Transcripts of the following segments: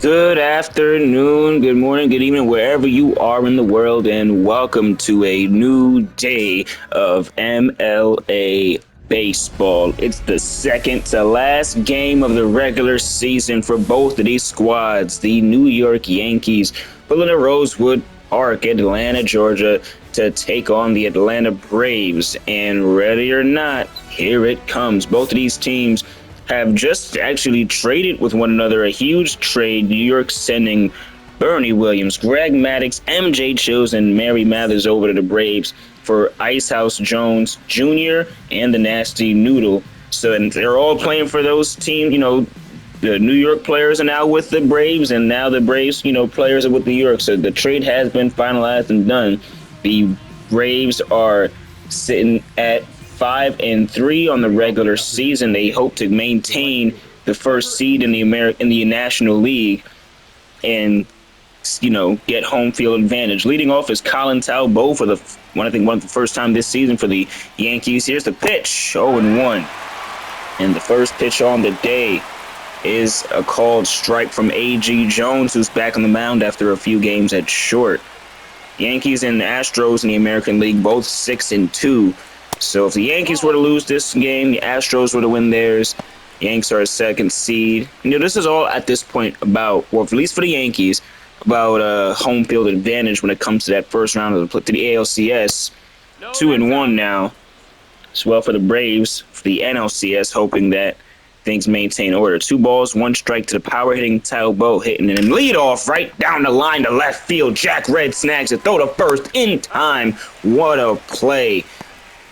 Good afternoon, good morning, good evening, wherever you are in the world, and welcome to a new day of MLA Baseball. It's the second to last game of the regular season for both of these squads. The New York Yankees pulling to Rosewood Park, Atlanta, Georgia, to take on the Atlanta Braves. And ready or not, here it comes. Both of these teams have just actually traded with one another, a huge trade. New York sending Bernie Williams, Greg Maddux, MJ Chills, and Mary Mathers over to the Braves for Icehouse Jones Jr. and the Nasty Noodle. So, and they're all playing for those teams. The New York players are now with the Braves, and now the Braves, players are with New York. So the trade has been finalized and done. The Braves are sitting at 5-3 on the regular season. They hope to maintain the first seed in the National League and get home field advantage. Leading off is Colin Talbot for one of the first time this season for the Yankees. Here's the pitch, 0-1. And the first pitch on the day is a called strike from A.G Jones, who's back on the mound after a few games at short. Yankees and the Astros in the American League both 6-2. So if the Yankees were to lose this game, the Astros were to win theirs. Yanks are a second seed. This is all at this point about, well, at least for the Yankees, about home field advantage when it comes to that first round of the ALCS. 2-1 now. As well for the Braves, for the NLCS, hoping that things maintain order. 2 balls, 1 strike to the power hitting Talbot, hitting and lead off right down the line to left field. Jack Red snags it, throw to first in time. What a play.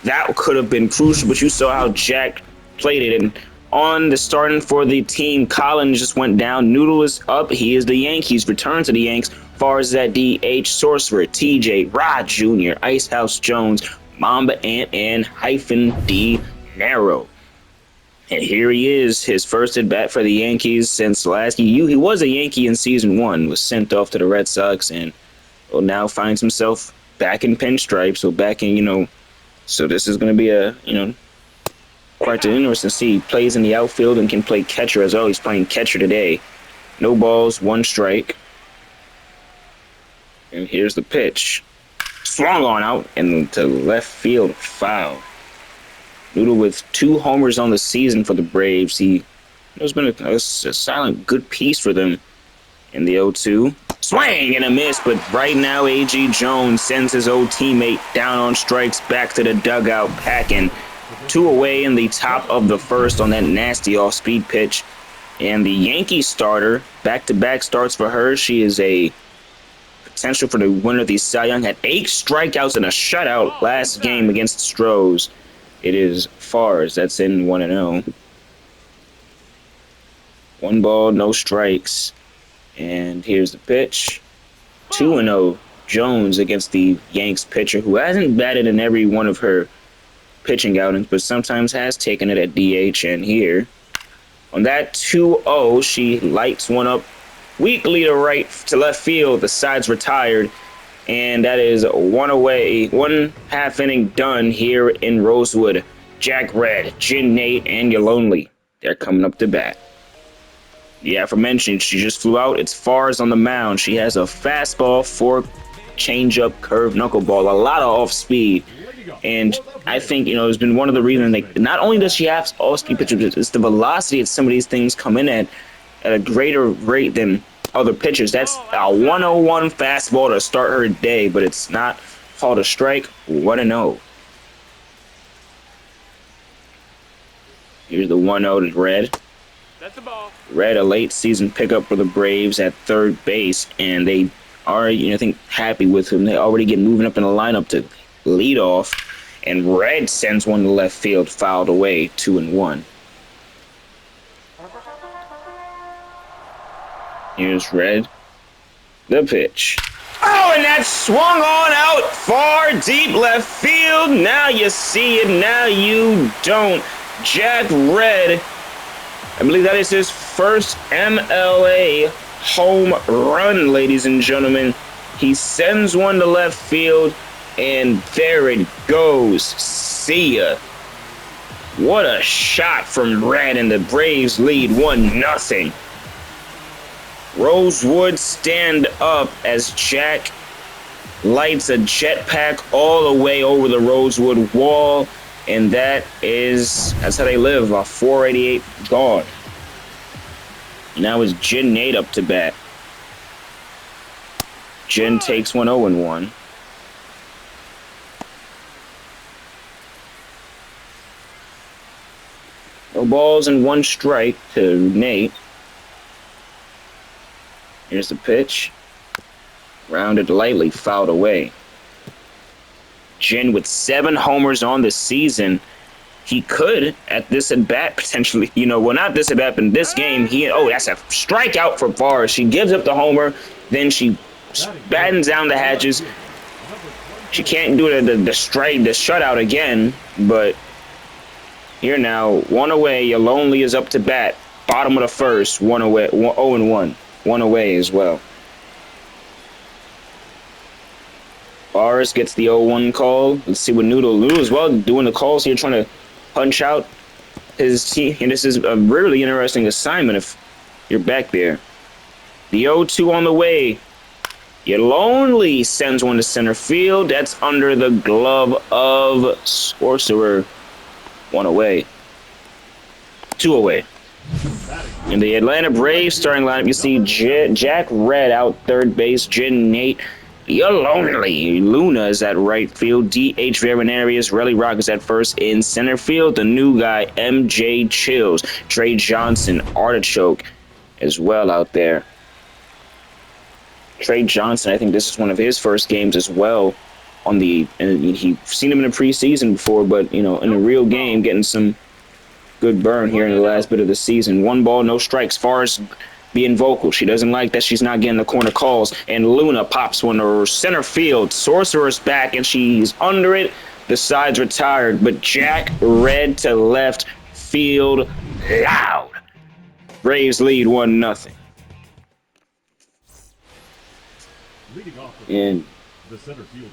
That could have been crucial, but you saw how Jack played it. And on the starting for the team, Collins just went down. Noodle is up. He is the Yankees. Return to the Yanks. Farz at DH, Sorcerer, TJ, Rod Jr., Icehouse Jones, Mamba Ant, and -D Narrow. And here he is, his first at bat for the Yankees since last year. He was a Yankee in season 1, was sent off to the Red Sox, and now finds himself back in pinstripes. So back in, so this is going to be quite interesting to see. He plays in the outfield and can play catcher as well. He's playing catcher today. No balls, 1 strike. And here's the pitch. Swung on out and to left field, foul. Noodle with 2 homers on the season for the Braves. It's been a silent good piece for them in the 0-2. Swing and a miss, but right now A.G. Jones sends his old teammate down on strikes back to the dugout, packing. 2 away in the top of the first on that nasty off-speed pitch. And the Yankee starter, back-to-back starts for her. She is a potential for the winner of the Cy Young. Had 8 strikeouts and a shutout last game against the Stros. It is Farz. That's in 1-0. 1 ball, no strikes. And here's the pitch. 2-0. Jones against the Yanks pitcher, who hasn't batted in every one of her pitching outings, but sometimes has taken it at DH. And here, on that 2-0, she lights one up weakly to left field. The side's retired. And that is 1 away, 1 half inning done here in Rosewood. Jack Red, Jin Nate, and Yolonely, they're coming up to bat. The aforementioned, she just flew out. It's Farz on the mound. She has a fastball, fork, changeup, curve, knuckleball, a lot of off speed. And I think, it's been one of the reasons, not only does she have off-speed pitches, it's the velocity that some of these things come in at a greater rate than other pitchers. That's a 101 fastball to start her day, but it's not called a strike. 1-0. Here's the 1-0 to Red. That's the ball. Red, a late season pickup for the Braves at third base, and they are, I think, happy with him. They already get moving up in the lineup to lead off, and Red sends one to left field, fouled away, 2-1. Here's Red. The pitch. Oh, and that swung on out far deep left field. Now you see it, now you don't. Jack Red, I believe that is his first MLA home run, ladies and gentlemen. He sends one to left field, and there it goes. See ya. What a shot from Red, and the Braves lead 1-0. Rosewood stand up as Jack lights a jetpack all the way over the Rosewood wall. And that's how they live. A 488 gone. Now it's Jin Nate up to bat. Jin takes one 0-1. No balls and one strike to Nate. Here's the pitch. Rounded lightly, fouled away. Jin with 7 homers on the season. He could, at this at-bat, potentially, well, not this at-bat, but in this game, that's a strikeout for Farz. She gives up the homer, then she battens down the hatches. She can't do the shutout again, but here now, 1 away, your lonely is up to bat. Bottom of the first, 1 away, 0-1. 1 away as well. Farz gets the 0-1 call. Let's see what Noodle as well doing the calls here, trying to punch out his team. And this is a really interesting assignment if you're back there. The 0-2 on the way. Your lonely sends one to center field. That's under the glove of Sorcerer. 1 away. 2 away. In the Atlanta Braves starting lineup, you see Jack Red out third base, Jin Nate. You're lonely. Luna is at right field. D.H. Veronarius. Relly Rock is at first. In center field, the new guy, M.J. Chills. Trey Johnson, Artichoke, as well out there. Trey Johnson, I think this is one of his first games as well. And he's seen him in the preseason before, but, in a real game, getting some good burn here in the last bit of the season. 1 ball, no strikes. Farz being vocal. She doesn't like that she's not getting the corner calls. And Luna pops one to center field. Sorcerer's back, and she's under it. The side's retired, but Jack Red to left field loud. Braves lead 1-0. And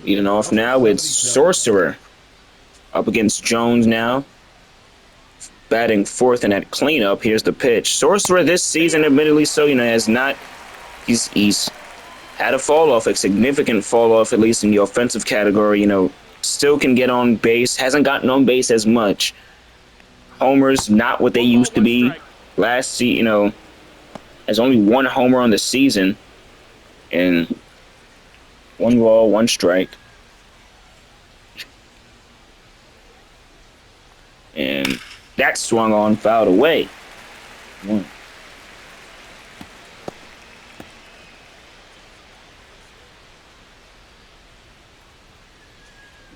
leading off now, it's Sorcerer up against Jones now. Batting fourth in that cleanup. Here's the pitch. Sorcerer this season, admittedly so, has not. He's had a fall off, a significant fall off, at least in the offensive category. Still can get on base. Hasn't gotten on base as much. Homers not what they used to be. Last season, has only 1 homer on the season, and 1 ball, 1 strike. And that swung on, fouled away.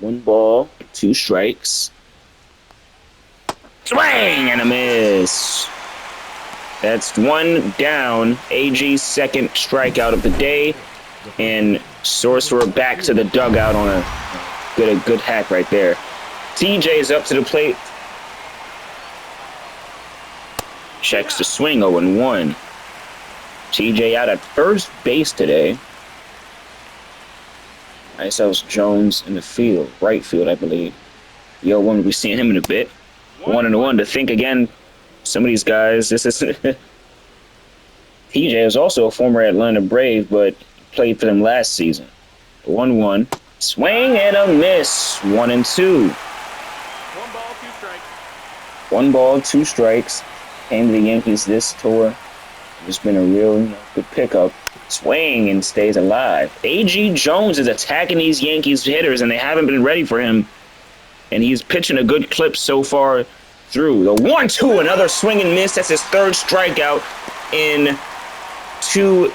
1 ball, 2 strikes. Swing and a miss. That's 1 down. AG's second strikeout of the day. And Sorcerer back to the dugout on a good hack right there. TJ is up to the plate. Checks the swing, 0-1. TJ out at first base today. Nice house Jones in the field, right field, I believe. Yo, we'll be seeing him in a bit. 1-1 to think again. Some of these guys, this is TJ is also a former Atlanta Brave, but played for them last season. 1-1. Swing and a miss. 1-2. 1 ball, 2 strikes. 1 ball, 2 strikes. Came to the Yankees this tour. It's been a real good pickup. Swing and stays alive. A.G. Jones is attacking these Yankees hitters, and they haven't been ready for him. And he's pitching a good clip so far through. The 1-2, another swing and miss. That's his 3rd strikeout in 2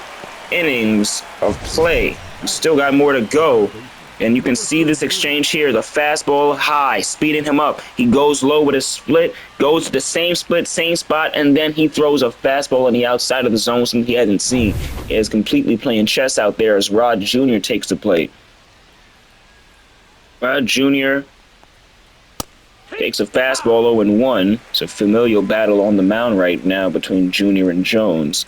innings of play. He's still got more to go. And you can see this exchange here. The fastball high, speeding him up. He goes low with a split, goes to the same split, same spot, and then he throws a fastball on the outside of the zone, something he hasn't seen. He is completely playing chess out there as Rod Jr. takes the plate. Rod Jr. takes a fastball 0-1. It's a familial battle on the mound right now between Jr. and Jones.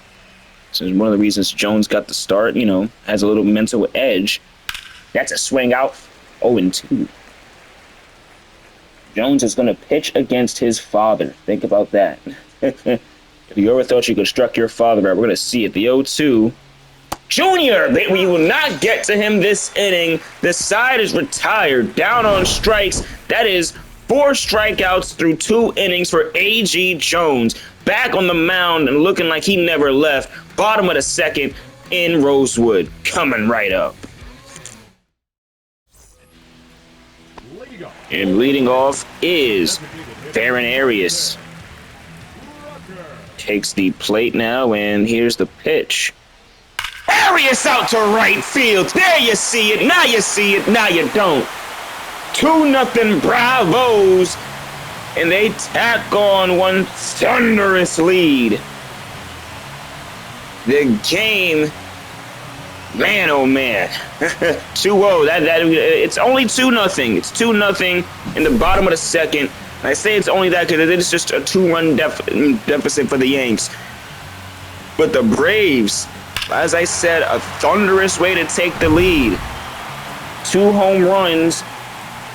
So it's one of the reasons Jones got the start, has a little mental edge. That's a swing out, 0-2. Jones is going to pitch against his father. Think about that. If you ever thought you could struck your father, we're going to see it. The 0-2. Junior, we will not get to him this inning. The side is retired, down on strikes. That is 4 strikeouts through 2 innings for A.G. Jones. Back on the mound and looking like he never left. Bottom of the second in Rosewood. Coming right up. And leading off is Farron Arias. Takes the plate now, and here's the pitch. Arias out to right field. There you see it. Now you see it. Now you don't. 2-0 Bravos. And they tack on one thunderous lead. The game, man, oh man. 2-0. It's only 2-0. It's 2-0 in the bottom of the second. I say it's only that because it's just a 2-run deficit for the Yanks. But the Braves, as I said, a thunderous way to take the lead. 2 home runs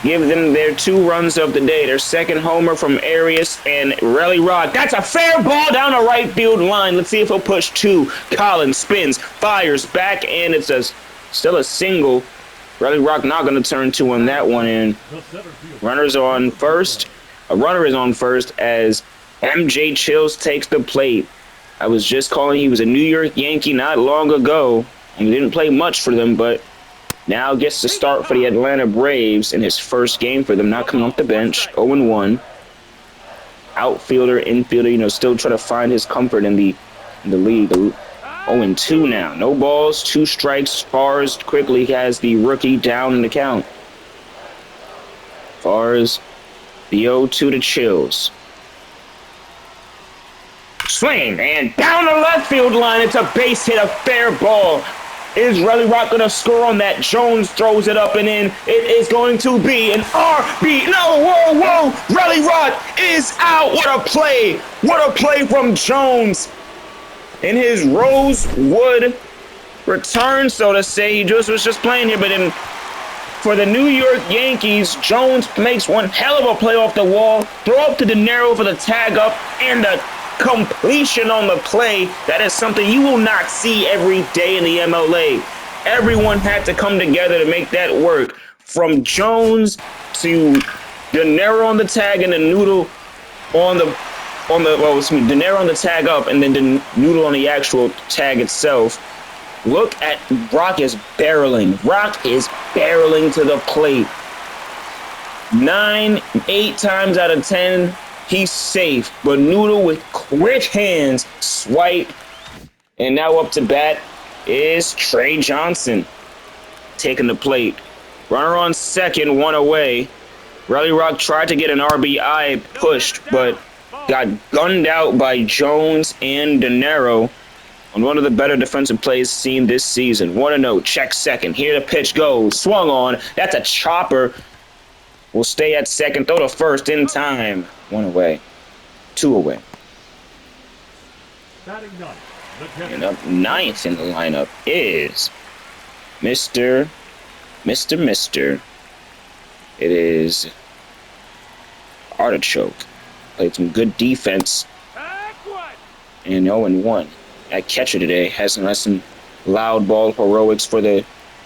give them their 2 runs of the day. Their second homer from Arias and Relly Rock. That's a fair ball down the right field line. Let's see if he'll push 2. Collins spins, fires back, and it's still a single. Relly Rock not going to turn 2 on that one. And runners on first. A runner is on first as MJ Chills takes the plate. I was just calling he was a New York Yankee not long ago, and he didn't play much for them, but now gets to start for the Atlanta Braves in his first game for them, not coming off the bench. 0-1. Outfielder, infielder, still trying to find his comfort in the league. 0-2 now. No balls, 2 strikes. Farz quickly has the rookie down in the count. Farz, the 0-2 to Chills. Swing, and down the left field line. It's a base hit, a fair ball. Is Relly Rock going to score on that? Jones throws it up and in. It is going to be an RB. No, whoa. Relly Rock is out. What a play. What a play from Jones. In his Rosewood return, so to say. He was just playing here, but for the New York Yankees, Jones makes one hell of a play off the wall. Throw up to De Niro for the tag up and the completion on the play. That is something you will not see every day in the MLA. Everyone had to come together to make that work. From Jones to De Niro on the tag and the Noodle on the De Niro on the tag up and then the Noodle on the actual tag itself. Look at Rock is barreling. Rock is barreling to the plate. 8 times out of 10, he's safe. But Noodle with quick hands, swipe. And now up to bat is Trey Johnson taking the plate. Runner on second, 1 away. Relly Rock tried to get an RBI pushed, but got gunned out by Jones and De Niro on one of the better defensive plays seen this season. 1-0, check second. Here the pitch goes. Swung on. That's a chopper. Will stay at second. Throw to first in time. 1 away. 2 away. And up ninth in the lineup is Mr. It is Artichoke. Played some good defense. And 0-1. At catcher today has some loud ball heroics for the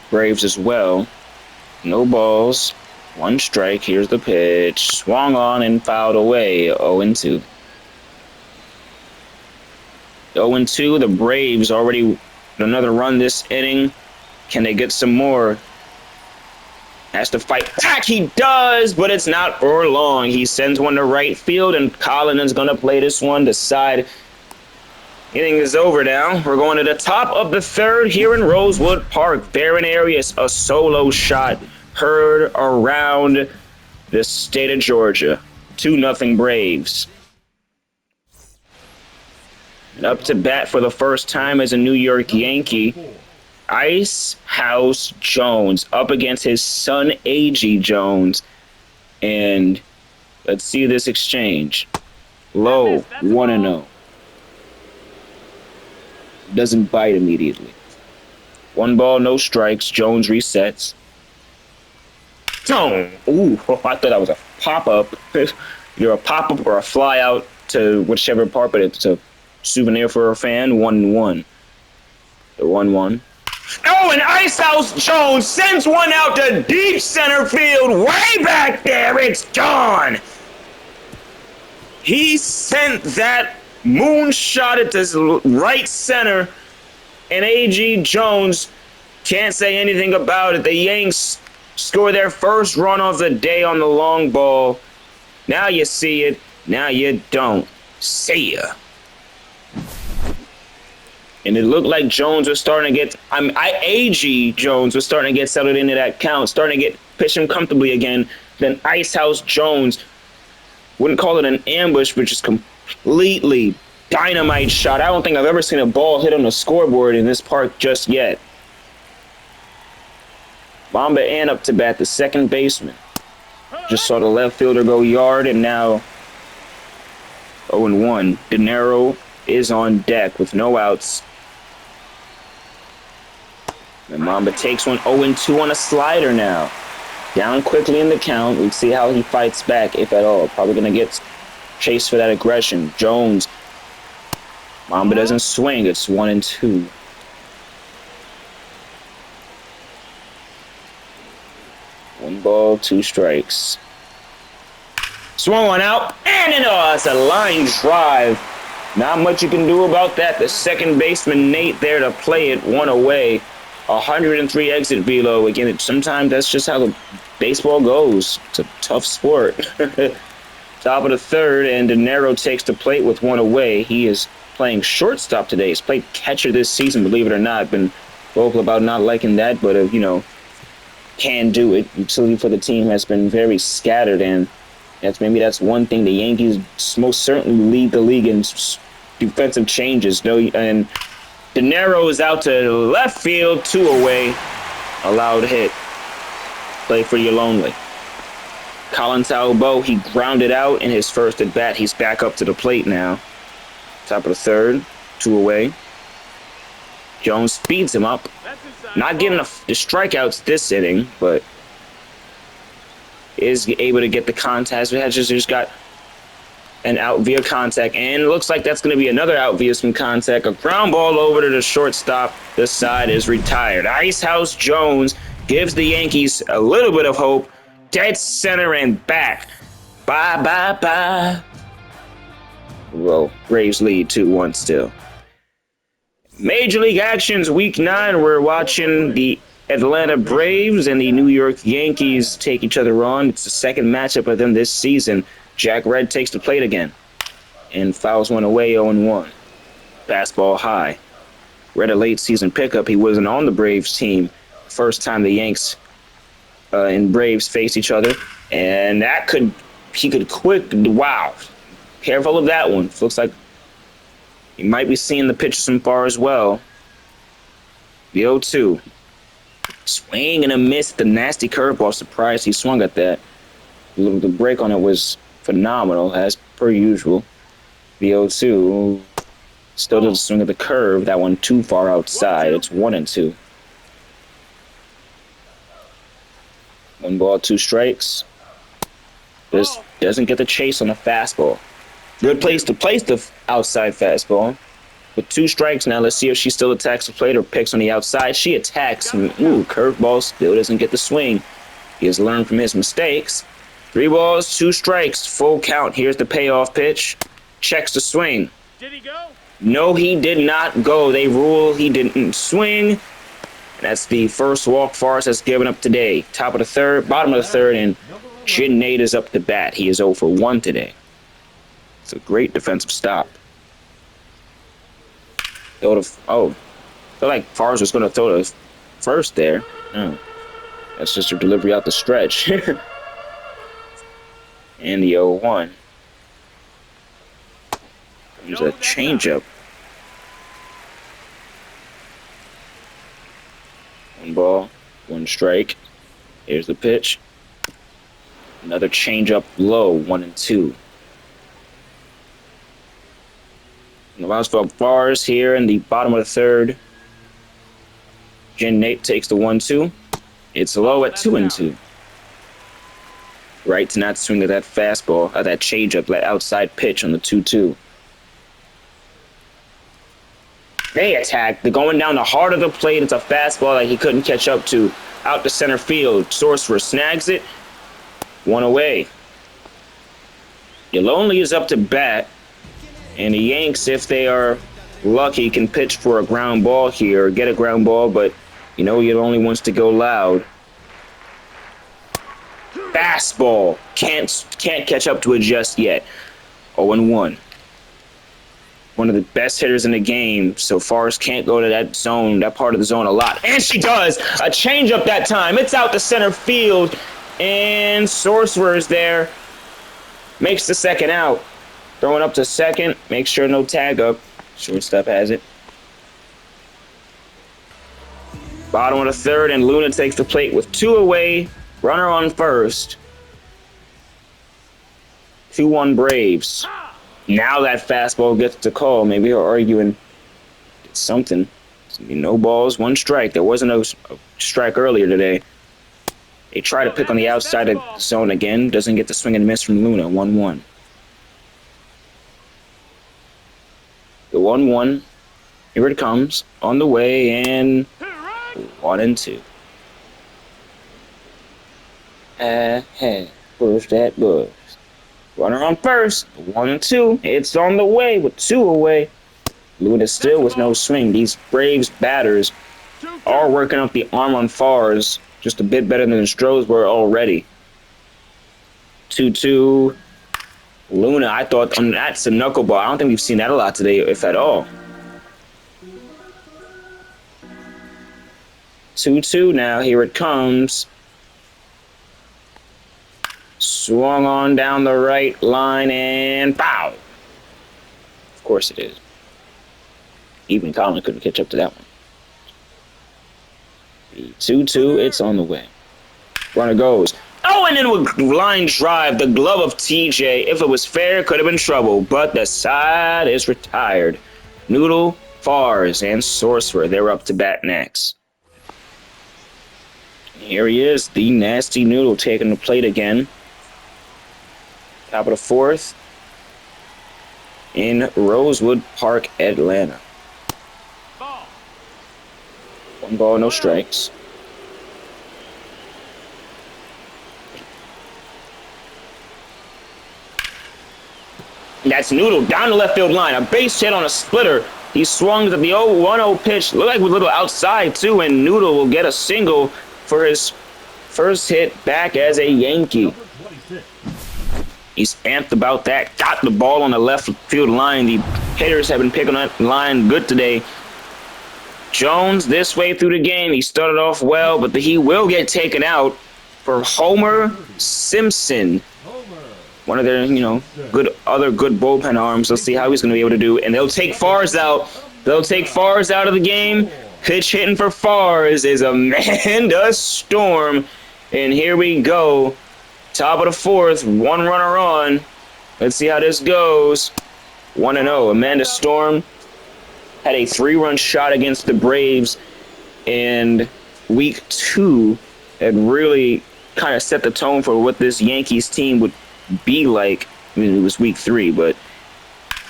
Braves as well. No balls, 1 strike. Here's the pitch. Swung on and fouled away. 0-2. 0-2. The Braves already with another run this inning. Can they get some more? Has to fight back. He does, but it's not for long. He sends one to right field, and Collins is going to play this one to side. Inning is over now. We're going to the top of the third here in Rosewood Park. Farron Arias, a solo shot heard around the state of Georgia. 2-0 Braves. And up to bat for the first time as a New York Yankee, Ice House Jones up against his son A.G Jones. And let's see this exchange. Low, 1-0. Doesn't bite immediately. 1 ball, no strikes. Jones resets. Ooh, I thought that was a pop-up. Either a pop-up or a fly out to whichever part, but it's a souvenir for a fan. 1-1. The 1-1. Oh, and Icehouse Jones sends one out to deep center field, way back there. It's gone. He sent that moonshot at this right center, and A.G. Jones can't say anything about it. The Yanks score their first run of the day on the long ball. Now you see it. Now you don't. See ya. And it looked like Jones was starting to get, A.G. Jones was starting to get settled into that count, starting to get pitching comfortably again. Then Icehouse Jones, wouldn't call it an ambush, but just completely dynamite shot. I don't think I've ever seen a ball hit on the scoreboard in this park just yet. Mamba and up to bat, the second baseman. Just saw the left fielder go yard, and now 0-1. De Niro is on deck with no outs. And Mamba takes one 0-2 on a slider now. Down quickly in the count. We'll see how he fights back, if at all. Probably going to get chased for that aggression. Jones. Mamba doesn't swing. It's 1-2. One ball, 2 strikes. Swung one out. And it's a line drive. Not much you can do about that. The second baseman, Nate, there to play it one away. 103 exit velo. Again, sometimes that's just how the baseball goes. It's a tough sport. Top of the third, and De Niro takes the plate with one away. He is playing shortstop today. He's played catcher this season, believe it or not. Been vocal about not liking that, but, can do it. Utility for the team has been very scattered, and that's one thing. The Yankees most certainly lead the league in defensive changes. And De Niro is out to left field, 2 away. Allowed hit. Play for you lonely. Colin Talbot, he grounded out in his first at bat. He's back up to the plate now. Top of the third, 2 away. Jones speeds him up. Not getting the strikeouts this inning, but is able to get the contact. Just got an out via contact, and it looks like that's going to be another out via some contact. A ground ball over to the shortstop. This side is retired. Icehouse Jones gives the Yankees a little bit of hope. Dead center and back. Bye, bye, bye. Well, Braves lead 2-1 still. Major League actions, Week 9. We're watching the Atlanta Braves and the New York Yankees take each other on. It's the second matchup of them this season. Jack Red takes the plate again and fouls one away, 0-1. Fastball high. Red a late season pickup. He wasn't on the Braves team. First time the Yanks and Braves face each other. And he could wow. Careful of that one. Looks like you might be seeing the pitch from far as well. The 0-2. Swing and a miss. The nasty curveball. Surprised he swung at that. The break on it was phenomenal, as per usual. The 0-2. Still doesn't swing at the curve. That one too far outside. It's 1-2. 1 ball, 2 strikes. This doesn't get the chase on the fastball. Good place to place the outside fastball. With 2 strikes now, let's see if she still attacks the plate or picks on the outside. She attacks. Curveball still doesn't get the swing. He has learned from his mistakes. 3 balls, 2 strikes. Full count. Here's the payoff pitch. Checks the swing. Did he go? No, he did not go. They rule he didn't swing. That's the first walk Farz has given up today. Top of the third, bottom of the third, and Jin Nate is up to bat. He is 0 for 1 today. It's a great defensive stop. Feel like Farz was going to throw the first there. That's just a delivery out the stretch. And the 0-1. There's a changeup. 1 ball, 1 strike. Here's the pitch. Another changeup low, 1-2. And allows for Farz here in the bottom of the third. Jin Nate takes the 1-2. It's low at 2-2. Right to not swing at that fastball, that changeup, that outside pitch on the 2-2. They attack. They're going down the heart of the plate. It's a fastball that he couldn't catch up to. Out to center field. Sorcerer snags it. One away. Lonely is up to bat. And the Yanks, if they are lucky, can pitch for a ground ball here. Or get a ground ball, but he only wants to go loud. Fastball. Can't catch up to it just yet. 0-1. One of the best hitters in the game, so Farz can't go to that zone, that part of the zone a lot. And she does! A changeup that time. It's out to center field, and Sorcerer is there. Makes the second out. Throwing up to second. Make sure no tag up. Shortstop has it. Bottom of the third, and Luna takes the plate with 2 away. Runner on first. 2-1 Braves. Now that fastball gets the call. Maybe they're arguing something. No balls, 1 strike. There wasn't a strike earlier today. They try to pick on the outside of the zone again. Doesn't get the swing and miss from Luna. 1-1. The 1-1. Here it comes. On the way, and 1-2. Push that buzz. Runner on first, 1-2. It's on the way with 2 away. Luna still with no swing. These Braves batters are working up the arm on Farz just a bit better than the Stros were already. 2-2. Luna, I thought that's a knuckleball. I don't think we've seen that a lot today, if at all. 2-2 now. Here it comes. Swung on down the right line and foul. Of course it is. Even Colin couldn't catch up to that one. 2-2, it's on the way. Runner goes. Oh, and then with line drive, the glove of TJ. If it was fair, could have been trouble, but the side is retired. Noodle, Farz, and Sorcerer, they're up to bat next. Here he is, the nasty Noodle, taking the plate again. Top of the fourth in Rosewood Park, Atlanta. 1 ball, no strikes. That's Noodle down the left field line. A base hit on a splitter. He swung to the 0-1-0 pitch. Looked like a little outside, too, and Noodle will get a single for his first hit back as a Yankee. He's amped about that. Got the ball on the left field line. The hitters have been picking that line good today. Jones this way through the game. He started off well, but he will get taken out for Homer Simpson. One of their, good bullpen arms. Let's see how he's going to be able to do. And they'll take Farz out. They'll take Farz out of the game. Pitch hitting for Farz is Amanda Storm. And here we go. Top of the fourth, 1 runner on. Let's see how this goes. 1-0. Amanda Storm had a 3-run shot against the Braves in week 2. It really kind of set the tone for what this Yankees team would be like. I mean, it was week 3, but...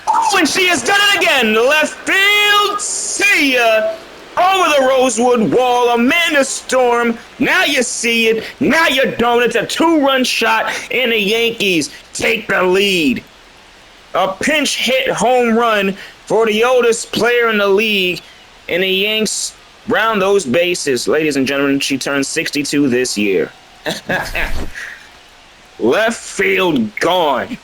Oh, and she has done it again! Left field, see ya! Over the Rosewood wall, Amanda Storm. Now you see it. Now you don't. It's a 2-run shot, and the Yankees take the lead. A pinch hit home run for the oldest player in the league, and the Yanks round those bases. Ladies and gentlemen, she turns 62 this year. Left field gone.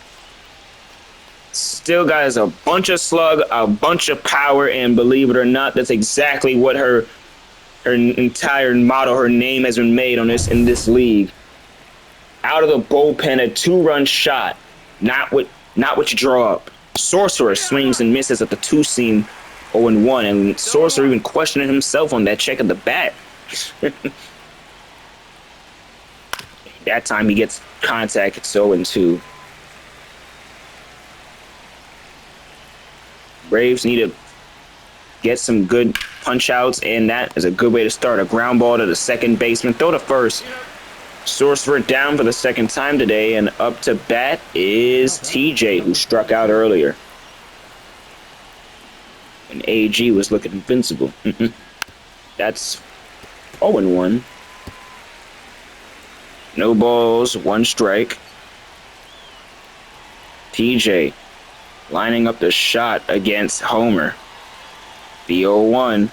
Still got a bunch of slug, a bunch of power, and believe it or not, that's exactly what her entire motto, her name has been made in this league. Out of the bullpen, a 2-run shot, not what you draw up. Sorcerer swings and misses at the 2-seam, 0-1, and Sorcerer even questioning himself on that check of the bat. That time he gets contact, it's 0-2. Braves need to get some good punch outs, and that is a good way to start. A ground ball to the second baseman. Throw to first. Sorcerer down for the second time today, and up to bat is TJ, who struck out earlier. And AG was looking invincible. That's 0-1. No balls, 1 strike. TJ lining up the shot against Homer. The 0-1.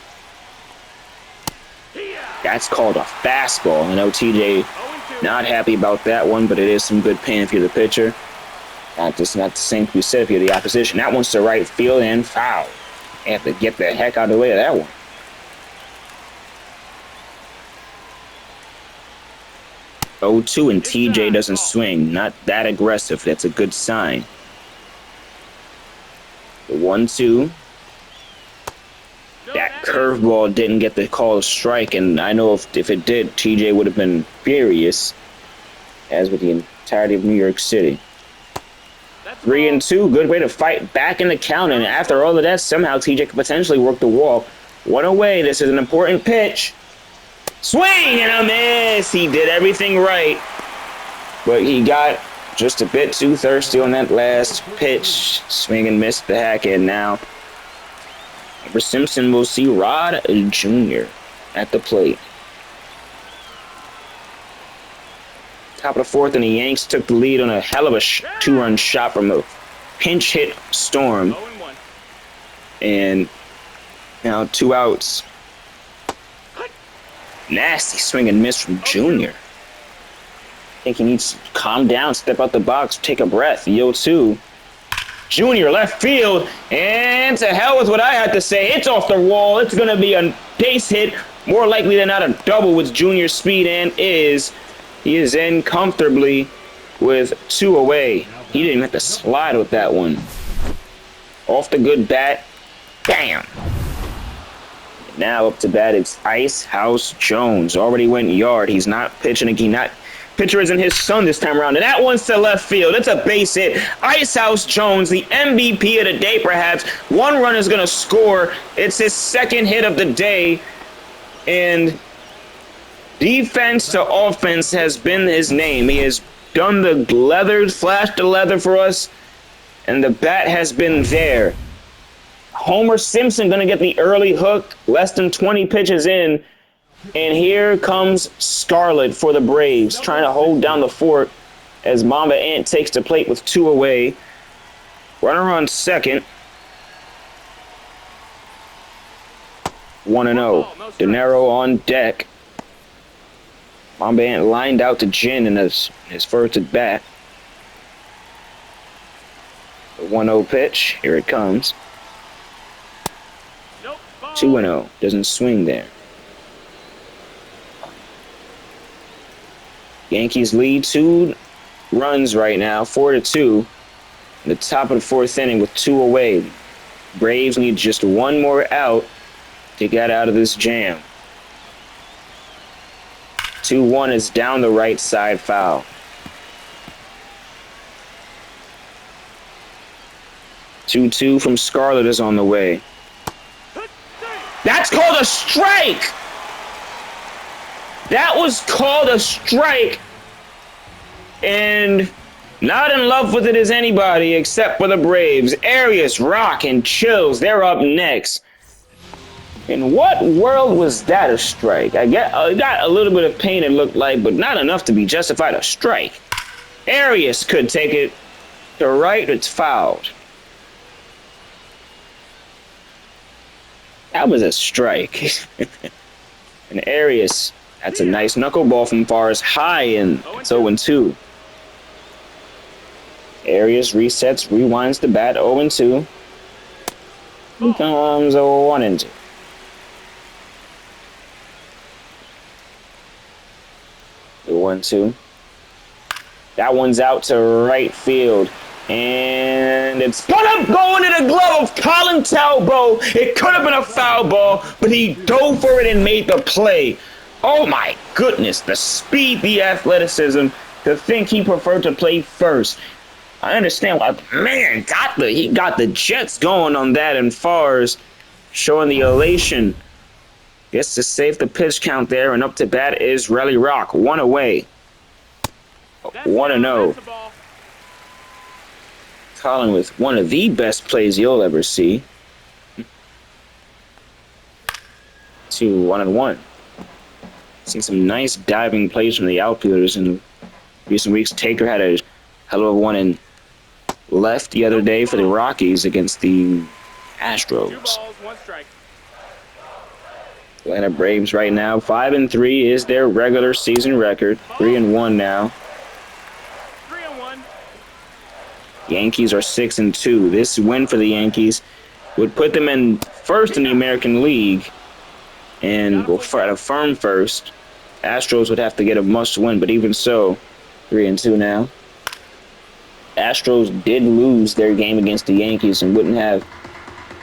That's called a fastball. I know TJ not happy about that one, but it is some good pain if you're the pitcher. Not the same to be said if you're the opposition. That one's to right field and foul. You have to get the heck out of the way of that one. 0-2 and TJ doesn't swing. Not that aggressive. That's a good sign. The 1-2. That curveball didn't get the call of strike, and I know if it did, TJ would have been furious, as with the entirety of New York City. 3-2, good way to fight back in the count, and after all of that, somehow TJ could potentially work the walk. 1 away, this is an important pitch. Swing and a miss! He did everything right, but he got just a bit too thirsty on that last pitch. Swing and miss the hack in now. For Simpson, we'll see Rod Jr. at the plate. Top of the 4th, and the Yanks took the lead on a hell of a 2-run shot from a pinch hit Storm. And now 2 outs. Nasty swing and miss from Jr. I think he needs to calm down, step out the box, take a breath. The 0-2. Junior left field, and to hell with what I had to say. It's off the wall. It's going to be a base hit, more likely than not a double with Junior's speed, and he is in comfortably with 2 away. He didn't even have to slide with that one. Off the good bat, bam. Now up to bat, it's Ice House Jones. Already went yard. He's not pitching again. Pitcher isn't his son this time around, and that one's to left field. It's a base hit. Ice House Jones, the MVP of the day, perhaps. 1 run is going to score. It's his 2nd hit of the day, and defense to offense has been his name. He has done the leather, flashed the leather for us, and the bat has been there. Homer Simpson going to get the early hook, less than 20 pitches in. And here comes Scarlett for the Braves, trying to hold down the fort as Mamba Ant takes the plate with 2 away. Runner on second. 1-0. De Niro on deck. Mamba Ant lined out to Jin in his first at bat. The 1-0 pitch. Here it comes. 2-0. Doesn't swing there. Yankees lead 2 runs right now, 4-2. The top of the 4th inning with 2 away. Braves need just 1 more out to get out of this jam. 2-1 is down the right side, foul. 2-2 from Scarlett is on the way. That's called a strike! That was called a strike, and not in love with it is anybody except for the Braves. Arias, Rock, and Chills, they're up next. In what world was that a strike? I got a little bit of pain, it looked like, but not enough to be justified a strike. Arias could take it to right, it's fouled. That was a strike. And Arias, that's a nice knuckleball from Farz, high, and it's 0-2. Arias resets, rewinds the bat, 0-2. Here comes 1-2. The 1-2. That one's out to right field. And it's gonna go into the glove of Colin Talbot. It could have been a foul ball, but he dove for it and made the play. Oh my goodness, the speed, the athleticism, to think he preferred to play first. I understand why, man, he got the Jets going on that, and Farz showing the elation. Gets to save the pitch count there, and up to bat is Relly Rock. 1 away. 1-0. Colin with one of the best plays you'll ever see. 2, 1-1. Seen some nice diving plays from the outfielders in recent weeks. Taker had a hell of a one in left the other day for the Rockies against the Astros. 2 balls, 1 strike. Atlanta Braves right now 5-3 is their regular season record. 3-1 now. 3-1. Yankees are 6-2. This win for the Yankees would put them in first in the American League, and will at a firm first. Astros would have to get a must-win, but even so, 3-2 now. Astros did lose their game against the Yankees and wouldn't have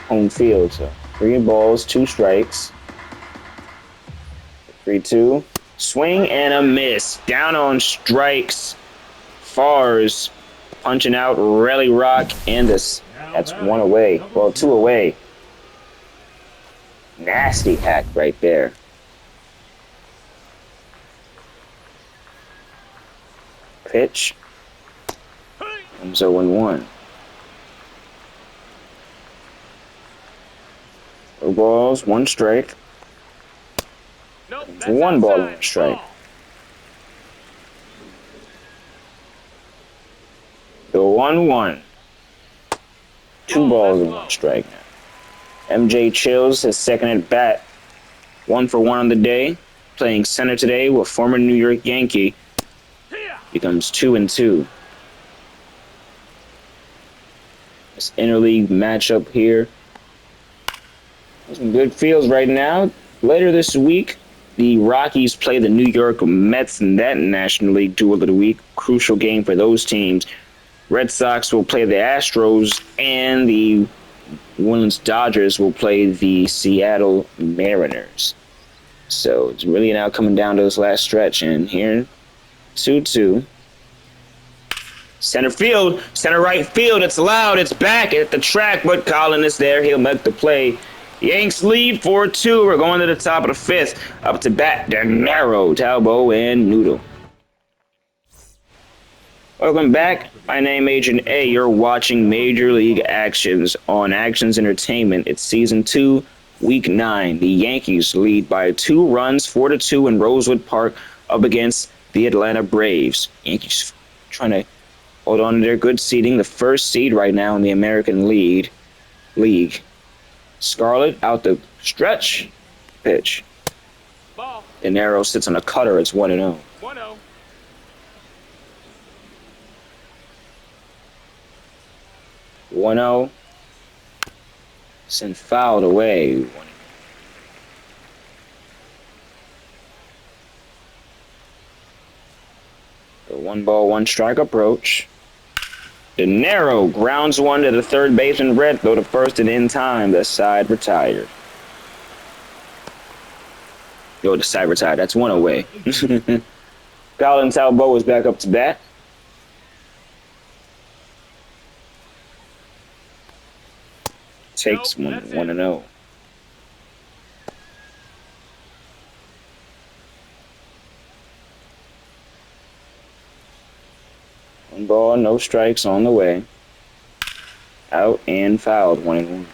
home field. So 3 balls, 2 strikes. 3-2. Swing and a miss. Down on strikes. Farz punching out Rally Rock, and this. That's 1 away. Well, 2 away. Nasty hack right there. Pitch. 0-1. 2 balls, 1 strike. Nope, 1 ball, 1 strike. The 1-1. 2 balls and 1 strike now. MJ chills his second at bat. 1 for 1 on the day. Playing center today with former New York Yankee. Becomes 2-2. This interleague matchup here. Some good feels right now. Later this week, the Rockies play the New York Mets in that National League Duel of the Week. Crucial game for those teams. Red Sox will play the Astros, and the New Orleans Dodgers will play the Seattle Mariners. So it's really now coming down to this last stretch, and here 2-2. Center field, center right field. It's loud. It's back at the track, but Colin is there. He'll make the play. Yanks lead 4-2. We're going to the top of the 5th. Up to bat, De Niro, Talbot, and Noodle. Welcome back. My name is Agent A. You're watching Major League Actions on Actions Entertainment. It's Season 2, Week 9. The Yankees lead by 2 runs, 4-2 in Rosewood Park up against the Atlanta Braves. Yankees trying to hold on to their good seeding, the first seed right now in the American League. Scarlett out the stretch. Pitch. Ball. De Niro sits on a cutter. It's 1-0. 1-0. 1-0. Sent fouled away. The 1 ball, 1 strike approach. De Niro grounds 1 to the third baseman. Red go to first and in time. The side retired. Go to side retired. That's 1 away. Colin Talbot is back up to bat. Takes 1-0. One ball, no strikes on the way. Out and fouled, 1-1.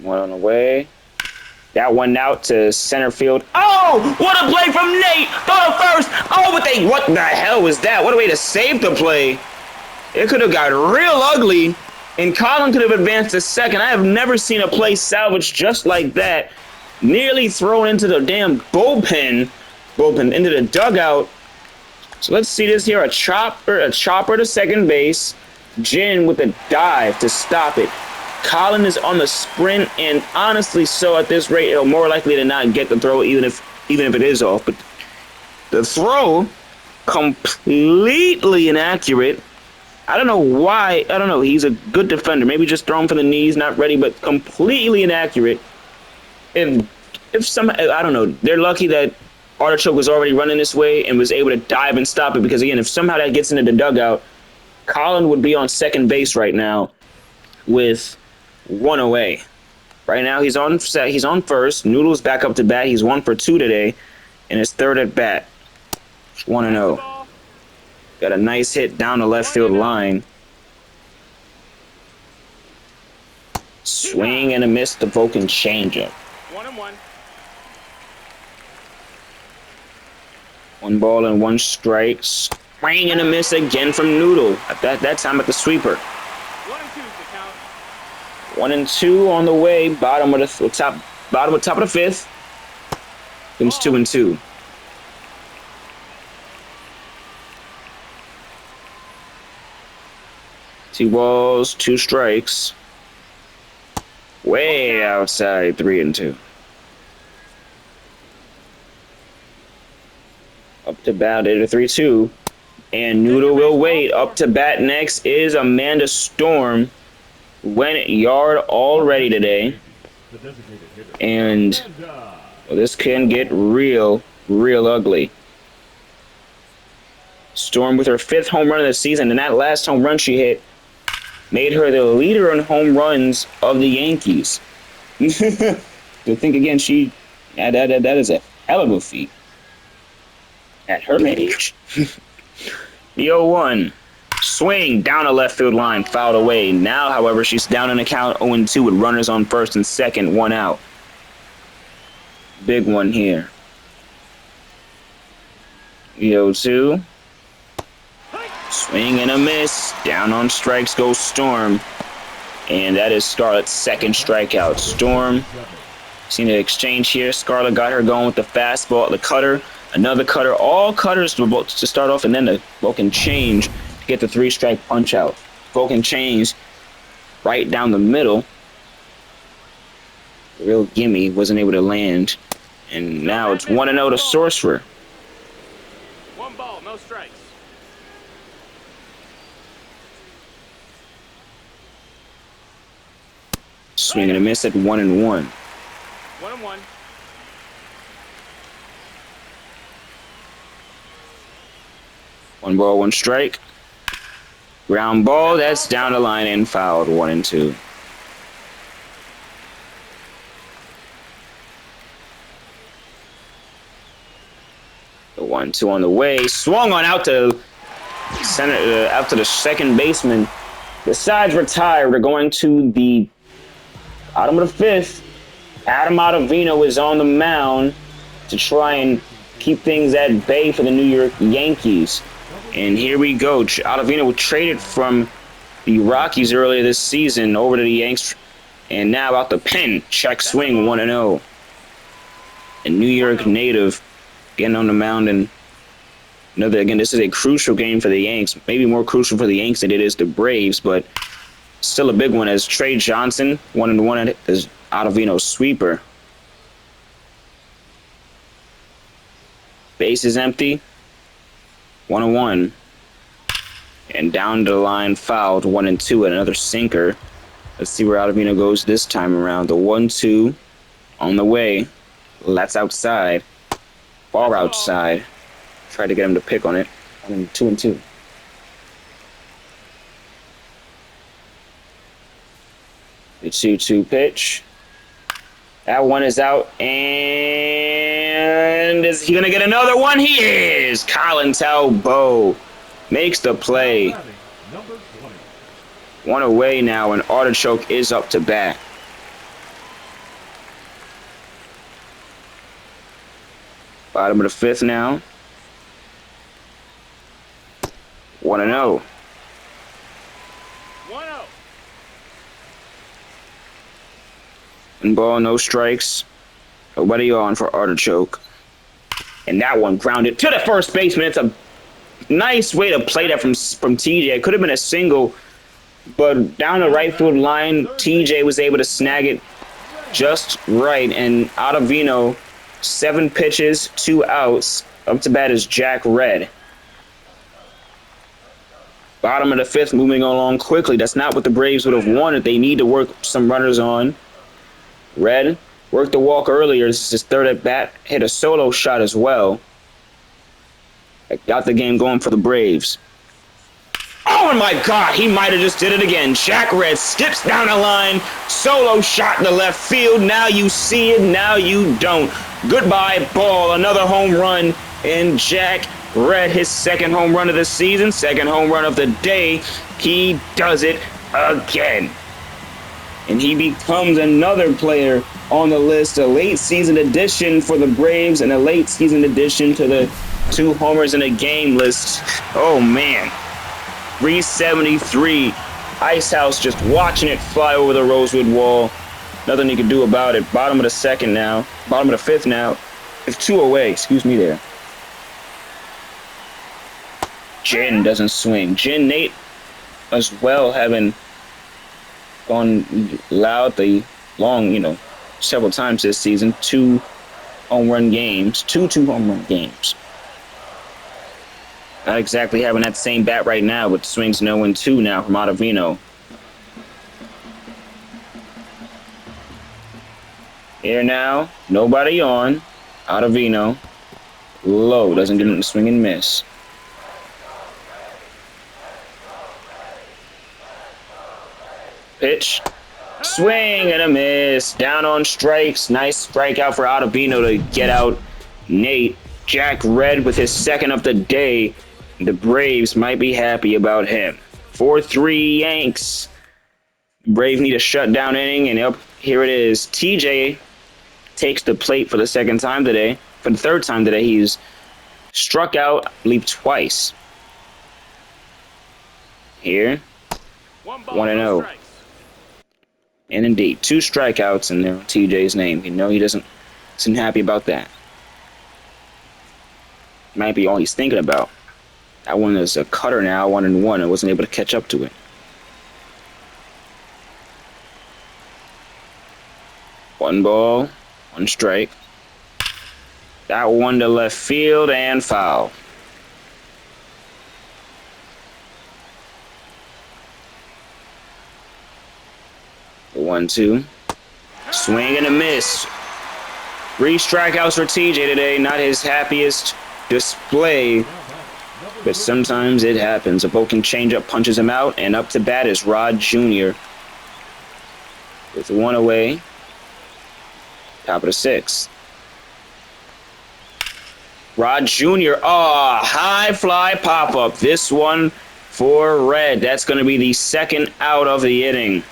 One on the way. That one out to center field. Oh, what a play from Nate! Throw to first. Oh, what the hell was that? What a way to save the play. It could have got real ugly, and Colin could have advanced to second. I have never seen a play salvaged just like that. Nearly thrown into the damn bullpen, into the dugout. So let's see this here. A chopper to second base. Jin with a dive to stop it. Colin is on the sprint, and honestly, so at this rate, he'll more likely than not get the throw, even if it is off. But the throw, completely inaccurate. I don't know why. I don't know. He's a good defender. Maybe just thrown for the knees, not ready, but completely inaccurate. And I don't know. They're lucky that Artichoke was already running this way and was able to dive and stop it. Because again, if somehow that gets into the dugout, Colin would be on second base right now with 1 away. Right now he's on first. Noodle's back up to bat. He's 1 for 2 today, and his third at bat. 1-0. Got a nice hit down the left field line. Swing and a miss, the Vulcan changeup. 1-1. 1 ball and 1 strike. Swing and a miss again from Noodle. That time at the sweeper. 1-2 to count. 1-2 on the way. Bottom of top of the fifth. Comes 2-2. Two balls, 2 strikes. Way outside, 3-2. Up to bat at a 3-2. And Noodle will wait. Up to bat next is Amanda Storm. Went yard already today. And well, this can get real ugly. Storm with her 5th home run of the season, and that last home run she hit made her the leader in home runs of the Yankees. To think again, that is a hell of a feat at her age. The 0-1. Swing down a left field line, fouled away. Now, however, she's down in the count 0-2 with runners on first and second, 1 out. Big one here. The 0-2. Swing and a miss. Down on strikes goes Storm. And that is Scarlett's 2nd strikeout. Storm, seen the exchange here. Scarlett got her going with the fastball, the cutter, another cutter, all cutters to start off, and then the Vulcan change to get the 3-strike punch out. Vulcan change right down the middle. Real gimme, wasn't able to land. And now it's 1-0 to Sorcerer. 1 ball, no strikes. Swing and a miss at 1-1. 1-1. One ball, 1 strike. Ground ball, that's down the line and fouled, 1-2. The 1-2 on the way, swung on out to center, out to the second baseman. The sides retired. We're going to the bottom of the 5th. Adam Ottavino is on the mound to try and keep things at bay for the New York Yankees. And here we go. Ottavino was traded from the Rockies earlier this season over to the Yanks. And now out the pen. Check swing, 1-0. A New York native getting on the mound. And again, this is a crucial game for the Yanks. Maybe more crucial for the Yanks than it is the Braves, but still a big one as Trey Johnson, 1-1 as Ottavino's sweeper. Base is empty. 1-1. And down to the line, fouled, 1-2 at another sinker. Let's see where Ottavino goes this time around. The 1-2 on the way. That's outside. Far outside. Tried to get him to pick on it. 2-2. The 2-2 pitch. That one is out, and is he going to get another one? He is! Colin Talbot makes the play. 1 away now, and Artichoke is up to bat. Bottom of the 5th now. 1-0. 1-0. 1 ball, no strikes. Nobody on for Artichoke. And that one grounded to the first baseman. It's a nice way to play that from TJ. It could have been a single, but down the right field line, TJ was able to snag it just right. And Ottavino, 7 pitches, 2 outs. Up to bat is Jack Red. Bottom of the 5th, moving along quickly. That's not what the Braves would have wanted. They need to work some runners on. Red worked the walk earlier. This is his 3rd at bat. Hit a solo shot as well. Got the game going for the Braves. Oh my God, he might have just did it again. Jack Red skips down the line. Solo shot in the left field. Now you see it, now you don't. Goodbye, ball. Another home run. And Jack Red, his 2nd home run of the season, 2nd home run of the day. He does it again. and he becomes another player on the list, a late season addition for the Braves and a late season addition to the 2 homers in a game list. Oh man, 373. Icehouse just watching it fly over the rosewood wall. Nothing he can do about it. Bottom of the 5th now. It's 2 away, excuse me there. Jin doesn't swing. Jin Nate as well having gone loudly long, several times this season. 2 home run games. 2 home run games. Not exactly having that same bat right now, with swings 0-2 now from Ottavino. Here now, nobody on. Ottavino. Low, doesn't get in the swing and miss. Pitch. Swing and a miss. Down on strikes. Nice strikeout for Ottavino to get out Nate. Jack Red with his 2nd of the day. The Braves might be happy about him. 4-3 Yanks. Braves need a shutdown inning, and here it is. TJ takes the plate for the 2nd time today. For the 3rd time today, he's struck out, I believe, twice. Here, 1-0. And indeed, 2 strikeouts in there on TJ's name. He isn't happy about that. Might be all he's thinking about. That one is a cutter now, 1-1. I wasn't able to catch up to it. 1 ball, 1 strike. That one to left field and foul. The 1-2. Swing and a miss. 3 strikeouts for TJ today. Not his happiest display, but sometimes it happens. A broken changeup punches him out, and up to bat is Rod Jr. with 1 away. Top of the 6th. Rod Jr. High fly pop-up. This one for Red. That's going to be the 2nd out of the inning.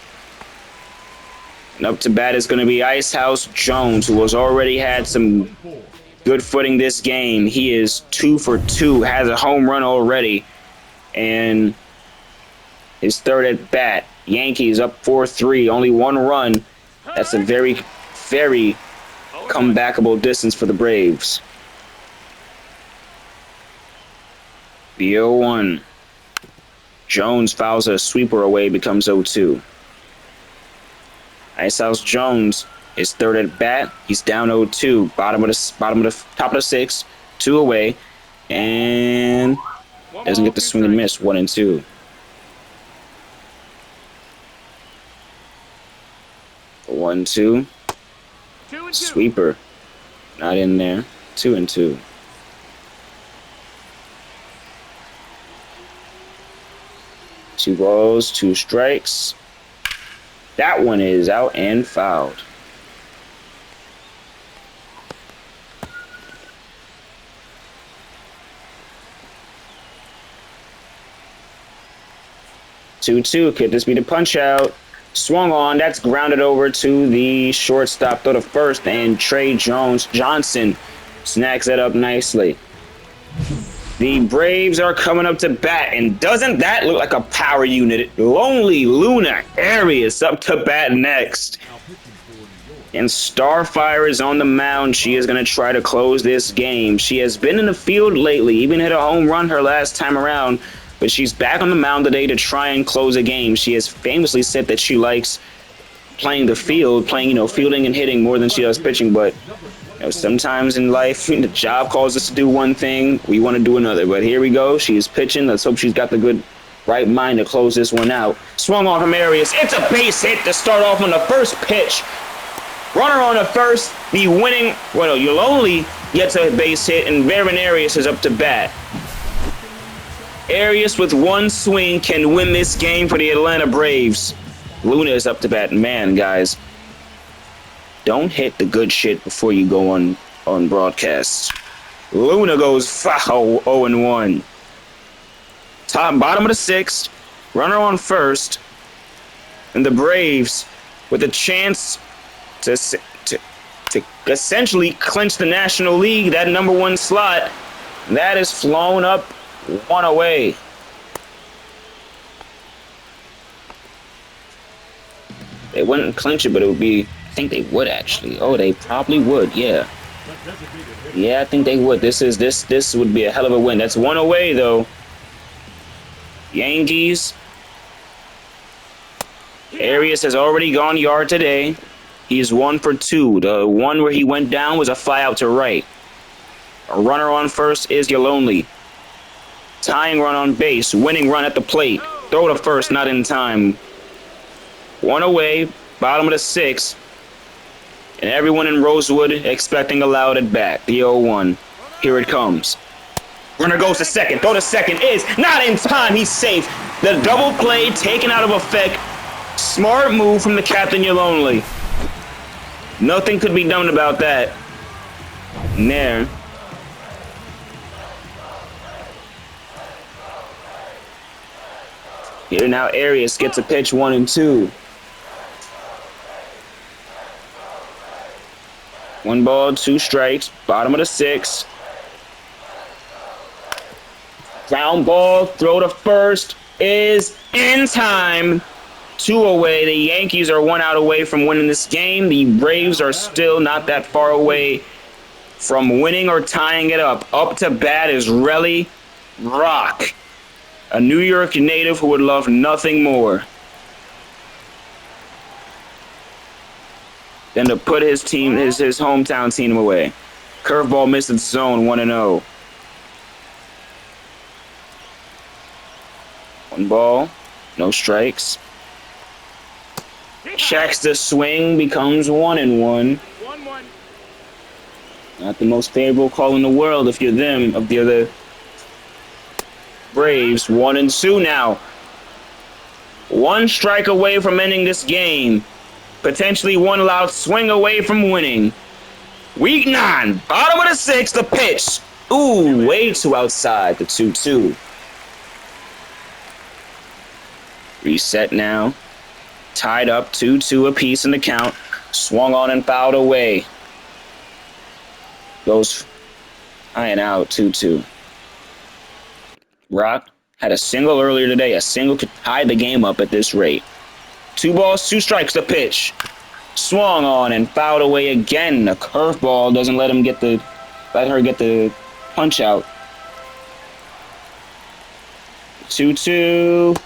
And up to bat is going to be Icehouse Jones, who has already had some good footing this game. He is 2 for 2, has a home run already, and his 3rd at bat. Yankees up 4-3, only 1 run. That's a very, very comebackable distance for the Braves. The 0-1. Jones fouls a sweeper away, becomes 0-2. Icehouse Jones, his 3rd at bat. He's down 0-2. Top of the 6th, 2 away, and doesn't get the swing and miss. 1-2. The 1-2. Sweeper, not in there. 2-2. Two balls, 2 strikes. That one is out and fouled. Could this be the punch out? Swung on. That's grounded over to the shortstop, throw to 1st, and Trey Johnson snacks that up nicely. The Braves are coming up to bat, and doesn't that look like a power unit? Lonely Luna Arias up to bat next. And Starfire is on the mound. She is going to try to close this game. She has been in the field lately, even hit a home run her last time around, but she's back on the mound today to try and close a game. She has famously said that she likes playing the field, fielding and hitting more than she does pitching, but sometimes in life, the job calls us to do one thing, we want to do another. But here we go. She is pitching. Let's hope she's got the good right mind to close this one out. Swung on from Arias. It's a base hit to start off on the first pitch. Runner on the first. The winning. Yololi gets a base hit, and Veron Arias is up to bat. Arias with 1 swing can win this game for the Atlanta Braves. Luna is up to bat. Man, guys, don't hit the good shit before you go on broadcasts. Luna goes foul, 0-1. Bottom of the 6th, runner on 1st, and the Braves with a chance to essentially clinch the National League, that number one slot, that is flown up one away. They wouldn't clinch it, but it would be, I think they would actually. Oh, they probably would, yeah. Yeah, I think they would. This would be a hell of a win. That's one away though. Yankees. Arias has already gone yard today. He's 1 for 2. The one where he went down was a fly out to right. A runner on first is Yolonely. Tying run on base. Winning run at the plate. Throw to first, not in time. One away, bottom of the 6th. And everyone in Rosewood expecting a loud at bat. The 0-1. Here it comes. Runner goes to second. Throw to second is not in time. He's safe. The double play taken out of effect. Smart move from the captain Yolonely. Nothing could be done about that. And there. Here now Arias gets a pitch 1 and 2. 1 ball, 2 strikes. Bottom of the 6th. Ground ball, throw to first is in time. 2 away. The Yankees are 1 out away from winning this game. The Braves are still not that far away from winning or tying it up. Up to bat is Relly Rock, a New York native who would love nothing more than to put his team, his hometown team away. Curveball missed its zone, 1-0. 1 ball, no strikes. Checks the swing, becomes 1-1. 1-1. Not the most favorable call in the world if you're them, of the other Braves. 1-2 now. 1 strike away from ending this game. Potentially 1 loud swing away from winning. Week 9, bottom of the 6th, the pitch. Ooh, way too outside, the 2-2. Reset now. Tied up 2-2 apiece in the count. Swung on and fouled away. Goes high and out, 2-2. Rock had a single earlier today. A single could tie the game up at this rate. 2 balls, 2 strikes, the pitch. Swung on and fouled away again. A curveball doesn't let her get the punch out. 2-2.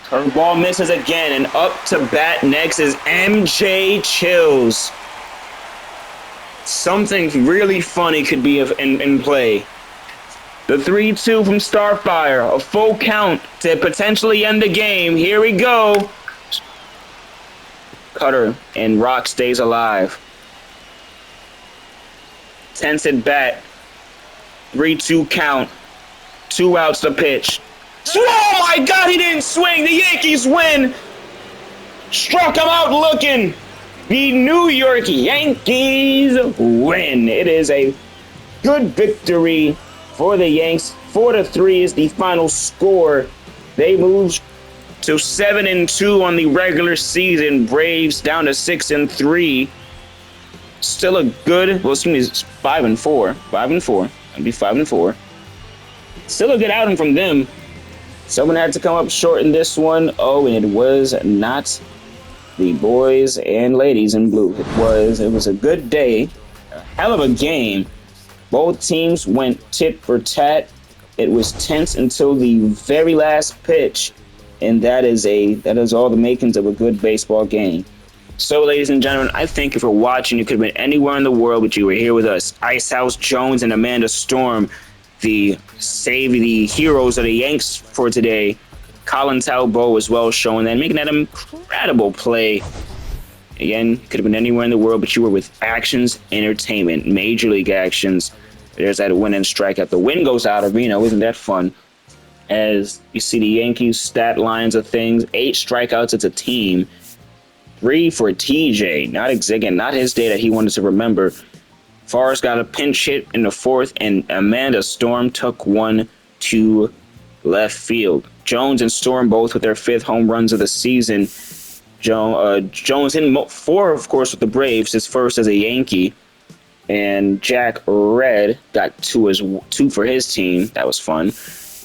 Curveball misses again, and up to bat next is MJ Chills. Something really funny could be in play. The 3-2 from Starfire, a full count to potentially end the game. Here we go. Cutter, and Rock stays alive. Tense at bat. 3-2 count. 2 outs the pitch. Oh my God, he didn't swing. The Yankees win. Struck him out looking. The New York Yankees win. It is a good victory for the Yanks. 4-3 is the final score. They moved to 7-2 on the regular season. Braves down to 6-3. Still a good, well, excuse me, it's 5-4. 5-4. It'll be 5-4. Still a good outing from them. Someone had to come up short in this one. Oh, and it was not the boys and ladies in blue. It was a good day. A hell of a game. Both teams went tit for tat. It was tense until the very last pitch. And that is all the makings of a good baseball game. So, ladies and gentlemen, I thank you for watching. You could have been anywhere in the world, but you were here with us. Icehouse Jones and Amanda Storm, the heroes of the Yanks for today. Colin Talbot as well, showing that, making that incredible play. Again, could have been anywhere in the world, but you were with Actions Entertainment, Major League Actions. There's that win and strikeout. The win goes out of Reno. Isn't that fun? As you see the Yankees stat lines of things, 8 strikeouts as a team, 3 for TJ. Not his day that he wanted to remember. Farz got a pinch hit in the 4th, and Amanda Storm took one to left field. Jones and Storm both with their 5th home runs of the season. Jones hitting 4, of course, with the Braves, his first as a Yankee. And Jack Red got 2 for his team. That was fun.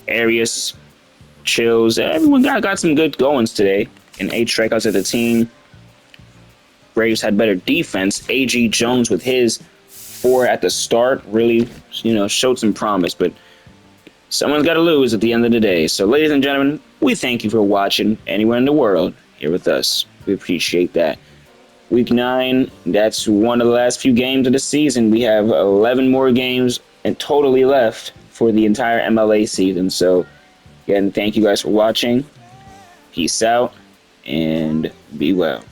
Arias, Chills, everyone got some good goings today. And 8 strikeouts at the team. Braves had better defense. A.G. Jones with his 4 at the start really, showed some promise. But someone's got to lose at the end of the day. So, ladies and gentlemen, we thank you for watching anywhere in the world here with us. We appreciate that. Week 9, that's one of the last few games of the season. We have 11 more games and totally left for the entire MLA season. So, again, thank you guys for watching. Peace out and be well.